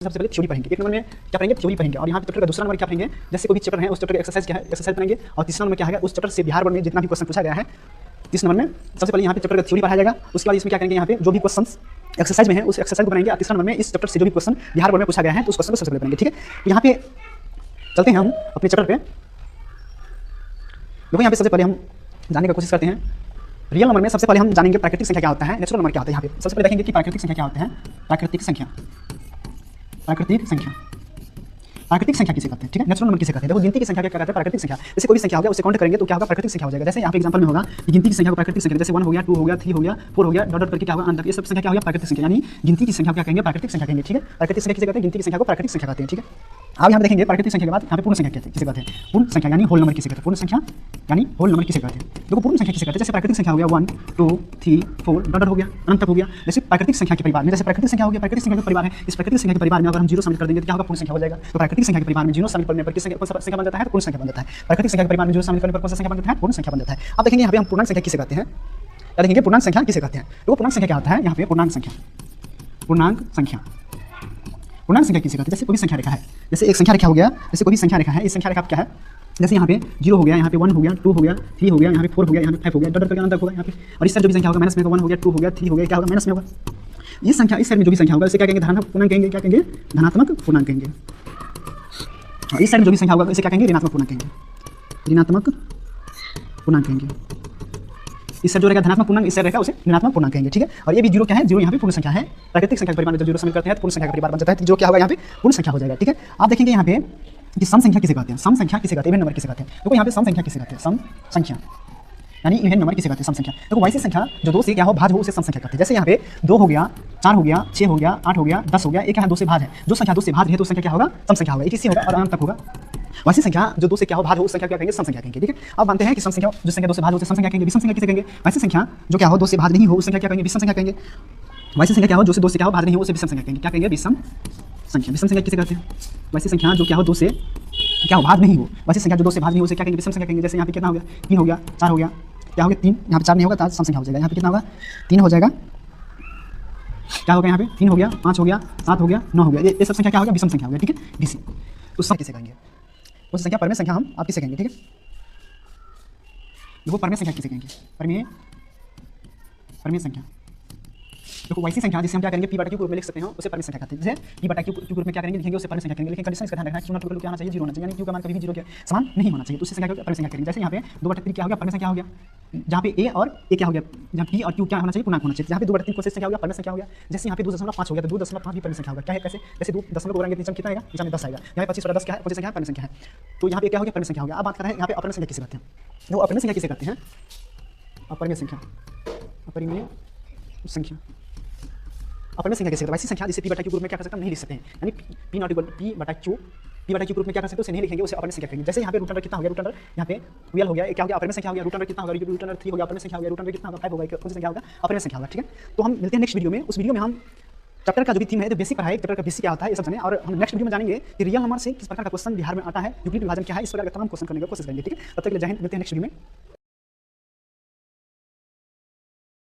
सबसे पहले थ्योरी पढ़ेंगे। एक नंबर में क्या पढ़ेंगे? थ्योरी पढ़ेंगे। और यहाँ पे चैप्टर का दूसरा नंबर क्या पढ़ेंगे? जैसे कोई भी चैप्टर है उस चैप्टर का एक्सरसाइज क्या है, एक्सरसाइज पढ़ेंगे। और तीसरा नंबर क्या है? उस चैप्टर से बिहार बोर्ड में जितना भी क्वेश्चन पूछा गया है, तीसरे नंबर में सबसे पहले यहाँ पे चैप्टर का थ्योरी पढ़ाया जाएगा। उसके बाद इसमें क्या करेंगे? यहाँ पे जो भी क्वेश्चन एक्सरसाइज में है उस एक्सरसाइज को बनाएंगे। और तीसरा नंबर में इस चैप्टर से जो भी क्वेश्चन बिहार बोर्ड में पूछा गया है तो उस क्वेश्चन को सबसे पहले पढ़ेंगे। ठीक है, तो यहाँ पे चलते हैं हम अपने चैप्टर पे। देखो यहाँ पे सबसे पहले हम जानने की कोशिश करते हैं। रियल नंबर में सबसे पहले हम जानेंगे प्राकृतिक संख्या क्या होता है, नेचुरल नंबर क्या होता है। यहाँ पे सबसे पहले देखेंगे कि प्राकृतिक संख्या क्या होता है। प्राकृतिक संख्या, प्राकृतिक संख्या, प्राकृतिक संख्या किसे कहते हैं? ठीक है, नेचुरल नंबर किसे कहते हैं? देखो गिनती की संख्या क्या कहते हैं? प्राकृतिक संख्या। जैसे कोई भी संख्या होगा उसे काउंट करेंगे तो क्या होगा? प्राकृतिक संख्या हो जाएगा। जैसे यहाँ पे एग्जांपल में होगा कि गिनती की संख्या को प्राकृतिक संख्या, जैसे 1 हो गया, 2 हो गया, 3 हो गया, 4 हो गया, डॉट डॉट करके क्या होगा? अंत तक ये सब संख्या क्या होगा? प्राकृतिक संख्या। यानी गिनती की संख्या क्या कहेंगे? प्राकृतिक संख्या कहेंगे। ठीक है, प्राकृतिक संख्या किसे कहते हैं? गिनती की संख्या को प्राकृतिक संख्या कहते हैं। ठीक है, अब यहाँ पे देखेंगे प्राकृतिक संख्या के बाद यहाँ पे पूर्ण संख्या किसे कहते हैं? पूर्ण संख्या यानी होल नंबर किसे कहते हैं? पूर्ण संख्या यानी होल नंबर किसे कहते हैं? देखो पूर्ण संख्या किसे कहते हैं? जैसे प्राकृतिक संख्या हो गया 1 2 3 4 डॉट हो गया, अनंत तक हो गया। जैसे प्राकृतिक संख्या के परिवार में, जैसे प्राकृतिक संख्या हो गया, प्राकृतिक संख्या का परिवार है, इस प्राकृतिक संख्या के परिवार में अगर हम 0 शामिल कर देंगे तो क्या होगा? पूर्ण संख्या हो जाएगा। तो प्राकृतिक संख्या के परिवार में 0 शामिल करने पर किस संख्या बन जाता है? पूर्ण संख्या बन जाता है। प्राकृतिक संख्या के परिवार में 0 शामिल करने पर कौन सा संख्या बन जाता है? पूर्ण संख्या बन जाता है। अब देखेंगे यहाँ पे हम पूर्णांक संख्या किसे कहते हैं? क्या देखेंगे? पूर्णांक संख्या किसे कहते हैं? तो पूर्णांक संख्या क्या होता है? यहाँ पे पूर्णांक संख्या, पूर्णांक संख्या, पूर्णांक संख्या किसे कहते हैं? जैसे कोई भी संख्या रेखा है, जैसे एक संख्या रेखा हो गया, जैसे कोई भी संख्या रेखा है, इस संख्या रेखा क्या है? जैसे यहाँ पे 0 हो गया, यहाँ पे 1 हो गया, 2 हो गया, 3 हो गया, यहाँ पे 4 हो गया, यहाँ पे 5 हो गया, डॉट डॉट करके अनंत तक होगा यहाँ पे। और इस साइड जो भी संख्या होगा माइनस में 1 हो गया, 2 हो गया, 3 हो गया, क्या होगा? माइनस में होगा। ये संख्या इस साइड में जो भी संख्या होगा इसे क्या कहेंगे? धनात्मक पूर्णांक कहेंगे। क्या कहेंगे? धनात्मक पूर्णांक कहेंगे। और इस साइड में जो भी संख्या होगा इसे क्या कहेंगे? ऋणात्मक पूर्णांक कहेंगे। ऋणात्मक पूर्णांक कहेंगे। इस साइड जो रहेगा धनात्मक पूर्णांक, इस साइड रहेगा उसे ऋणात्मक पूर्णांक कहेंगे। ठीक है, और ये भी 0 क्या है? 0 यहाँ पे पूर्ण संख्या है। प्राकृतिक संख्या के परिवार में जब 0 शामिल करते हैं तो पूर्ण संख्या का परिवार बन जाता है, तो जो क्या होगा? यहाँ पे पूर्ण संख्या हो जाएगा। ठीक है, आप देखेंगे यहाँ पे कि सम संख्या किसे कहते हैं? सम संख्या किसे कहते हैं? इवन नंबर किसे कहते हैं? देखो यहाँ पे सम संख्या किसे कहते हैं? सम संख्या यानी इवन नंबर किसे कहते हैं? सम संख्या। देखो वैसी संख्या जो 2 से क्या हो? भाज्य हो उसे सम संख्या कहते हैं। जैसे यहाँ पे 2 हो गया, 4 हो गया, 6 हो गया, 8 हो गया, 10 हो गया, एक यहाँ 2 से भाज्य है। जो संख्या 2 से भाज्य है तो संख्या क्या होगा? सम संख्या होगा। एक होगा और अनंत तक होगा। वैसी संख्या जो 2 से क्या हो? भाज्य हो उस संख्या क्या कहेंगे? सम संख्या कहेंगे। ठीक है, अब मानते हैं कि सम संख्या जो संख्या 2 से भाज्य हो उसे सम संख्या कहेंगे। विषम संख्या किसे कहेंगे? वैसी संख्या जो क्या हो 2 से भाज्य नहीं हो उस संख्या क्या कहेंगे? विषम संख्या कहेंगे। वैसी संख्या क्या हो जो से 2 से क्या हो? भाज्य नहीं हो उसे विषम संख्या कहेंगे। क्या कहेंगे? विषम संख्या। विषम संख्या किसे कहते हैं? वैसी संख्या जो क्या हो 2 से क्या हो? भाज्य नहीं हो। वैसी संख्या जो 2 से भाज्य नहीं हो उसे क्या कहेंगे? विषम संख्या कहेंगे। जैसे यहाँ पे कितना हो गया? 3 हो गया, 4 हो गया, क्या हो गया? 3। यहाँ पे 4 नहीं होगा तो सम संख्या हो जाएगा। यहाँ पे कितना होगा? 3 हो जाएगा। क्या होगा? यहाँ पे 3 हो गया, 5 हो गया, 7 हो गया, 9 हो गया। ये सब संख्या क्या हो गया? विषम संख्या हो गया। ठीक है, विषम। तो सम किसे कहेंगे? उस संख्या परमेय संख्या हम आप किसे कहेंगे? ठीक है, देखो परमेय संख्या किसे कहेंगे? परमेय संख्या। देखो वैसी संख्या जिसे हम क्या करेंगे? p/q के रूप में लिख सकते हैं, उसे परमेय संख्या कहते हैं। जैसे p/q के रूप में क्या करेंगे? लिखेंगे उसे परमेय संख्या कहेंगे। लेकिन कंडीशन इसका ध्यान रखना है q नॉट क्या आना चाहिए? 0 होना चाहिए। यानी q का मान कभी भी 0 के समान नहीं होना चाहिए, तो उसे संख्या को परमेय संख्या करेंगे। जैसे यहाँ पे 2/3 क्या हो गया? परमेय संख्या हो गया। जहाँ पे a और a क्या हो गया? जहाँ p और q क्या होना चाहिए? पूर्णांक होना चाहिए। जहाँ पे 2/3 कोशिश संख्या हो गया, परमेय संख्या हो गया। जैसे यहाँ पे 2.5 हो गया तो 2.5 भी परमेय संख्या होगा। क्या है? कैसे? जैसे 2 दशमलव को उड़ाएंगे तो नीचे कितना आएगा? नीचे में 10 आएगा। यहाँ पे 25/10 क्या है? 25 संख्या है, परमेय संख्या है। तो यहाँ पे क्या हो गया? परमेय संख्या हो गया। अब बात कर रहे हैं यहाँ पे अपरिमेय संख्या किसे कहते हैं? वो अपरिमेय संख्या किसे कहते हैं? अपरिमेय संख्या, अपरिमेय संख्या। अपरिमेय संख्या किसे कहते हैं? वैसी संख्या जिसे p/q के रूप में क्या कर सकते हैं? नहीं लिख सकते हैं। यानी p नॉट इक्वल p/q के रूप में क्या कर सकते हैं? उसे नहीं लिखेंगे, उसे अपरिमेय संख्या कहेंगे। जैसे यहाँ पे रूट अंडर कितना हो गया? रूट अंडर यहाँ पे 12 हो गया, क्या हो गया? अपरिमेय संख्या हो गया। रूट अंडर कितना होगा? रूट अंडर 3 हो गया, अपरिमेय संख्या हो गया। रूट अंडर कितना होगा? 5 होगा, कौन सी संख्या होगा? अपरिमेय संख्या होगा। ठीक है, तो हम मिलते हैं नेक्स्ट वीडियो में। उस वीडियो में हम चैप्टर का जो भी थीम है तो बेसिक पढ़ाई, चैप्टर का बेसिक क्या होता है ये सब जाने, और हम नेक्स्ट वीडियो में जानेंगे कि रियल नंबर से किस प्रकार का क्वेश्चन बिहार में आता है, यूक्लिड विभाजन क्या है, इस प्रकार का तमाम क्वेश्चन करने की कोशिश करेंगे। ठीक है, तब तक के लिए जय हिंद, मिलते हैं नेक्स्ट वीडियो में।